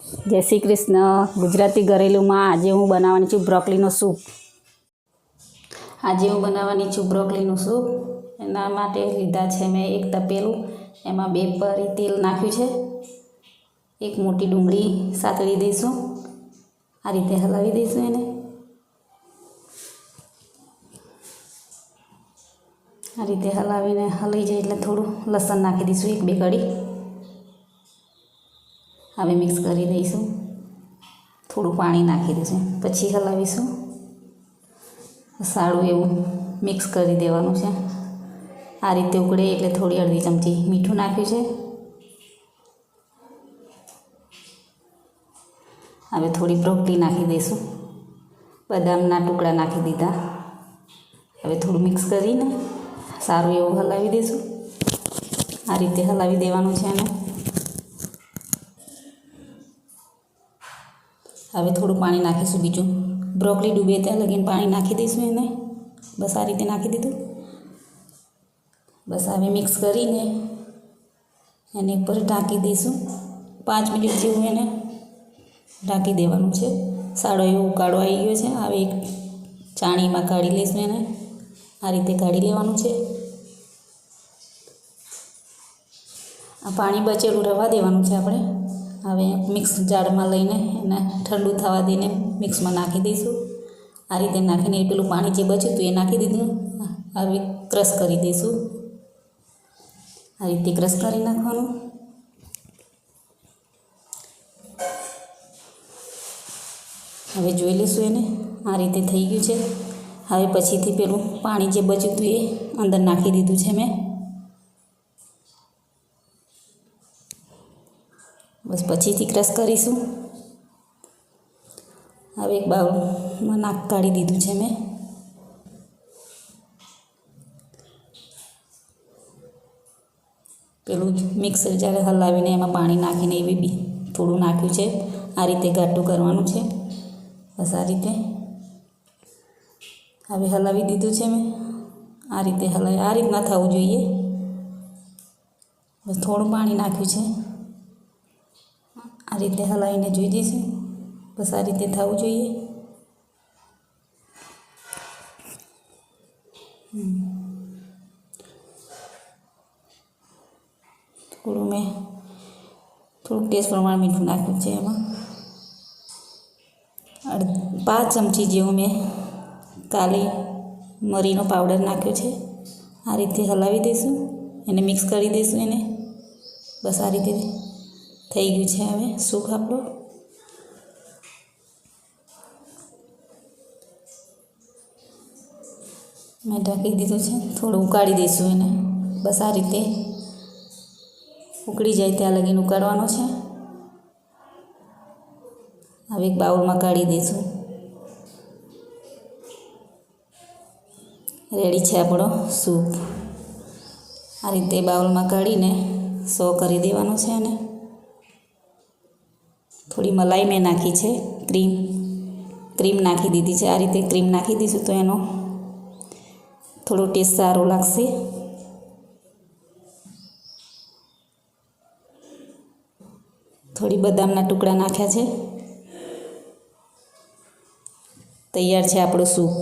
જય શ્રી કૃષ્ણ. ગુજરાતી ઘરેલુંમાં આજે હું બનાવવાની છું બ્રોકોલીનો સૂપ. આજે હું બનાવવાની છું બ્રોકોલીનું સૂપ. એના માટે લીધા છે મેં એક તપેલું, એમાં 2 પરી તેલ નાખ્યું છે. એક મોટી ડુંગળી સાતળી દઈશું. આ રીતે હલાવી દઈશું એને. આ રીતે હલાવીને હલાઈ જાય એટલે થોડું લસણ નાખી દઈશું, 1-2 કળી. હવે મિક્સ કરી દઈશું. થોડું પાણી નાખી દઈશું, પછી હલાવીશું. સારું એવું મિક્સ કરી દેવાનું છે. આ રીતે ઉકળે એટલે થોડી અડધી ચમચી મીઠું નાખ્યું છે. હવે થોડી બ્રોકોલી નાખી દઈશું. બદામના ટુકડા નાખી દીધા. હવે થોડું મિક્સ કરીને સારું એવું હલાવી દઈશું. આ રીતે હલાવી દેવાનું છે એને. હવે થોડું પાણી નાખીશું બીજું. બ્રોકોલી ડૂબે ત્યાં લગીને પાણી નાખી દઈશું એને. બસ આ રીતે નાખી દીધું. બસ હવે મિક્સ કરીને એની ઉપર ઢાંકી દઈશું. 5 મિનિટ જેવું એને ઢાંકી દેવાનું છે. સારો એવો ઉકાળો આવી ગયો છે. હવે એક ચાણીમાં કાઢી લઈશું એને. આ રીતે કાઢી લેવાનું છે. આ પાણી બચેલું રહેવા દેવાનું છે આપણે. હવે મિક્સ જારમાં લઈને એને ઠંડુ થવા દઈને મિક્સમાં નાખી દઈશું. આ રીતે નાખીને પેલું પાણી જે બચ્યું હતું એ નાખી દીધું. હવે ક્રશ કરી દઈશું. આ રીતે ક્રશ કરી નાખવાનું. હવે જોઈ લઈશું એને. આ રીતે થઈ ગયું છે. હવે પછીથી પેલું પાણી જે બચ્યું હતું એ અંદર નાખી દીધું છે મેં. બસ પછીથી ક્રશ કરીશું. હવે એક બાઉલમાં કાઢી દીધું છે મેં. પેલું મિક્સર જ્યારે હલાવીને એમાં પાણી નાખીને એવી બી થોડું નાખ્યું છે. આ રીતે ઘાટું કરવાનું છે. બસ આ રીતે હવે હલાવી દીધું છે મેં. આ રીતે હલાવી, આ રીતના થવું જોઈએ. બસ થોડું પાણી નાખ્યું છે. આ રીતે હલાવીને જોઈ દઈશું. બસ આ રીતે થવું જોઈએ. થોડું ટેસ્ટ પ્રમાણે મીઠું નાખ્યું છે એમાં. 5 ચમચી જેવું મેં કાલી મરીનો પાવડર નાખ્યો છે. આ રીતે હલાવી દઈશું. એને મિક્સ કરી દઈશું એને. બસ આ રીતે થઈ ગયું છે હવે સૂપ આપણો. મેં ઢાંકી દીધું છે. થોડું ઉકાળી દઈશું એને. બસ આ રીતે ઉકળી જાય ત્યાં લગીને ઉકાળવાનો છે. હવે એક બાઉલમાં કાઢી દઈશું. રેડી છે આપણો સૂપ. આ રીતે બાઉલમાં કાઢીને સર્વ કરી દેવાનો છે એને. થોડી મલાઈ મેં નાખી છે. ક્રીમ નાખી દીધી છે. આ રીતે ક્રીમ નાખી દઈશું તો એનો થોડો ટેસ્ટ સારો લાગશે. થોડી બદામના ટુકડા નાખ્યા છે. તૈયાર છે આપણો સૂપ.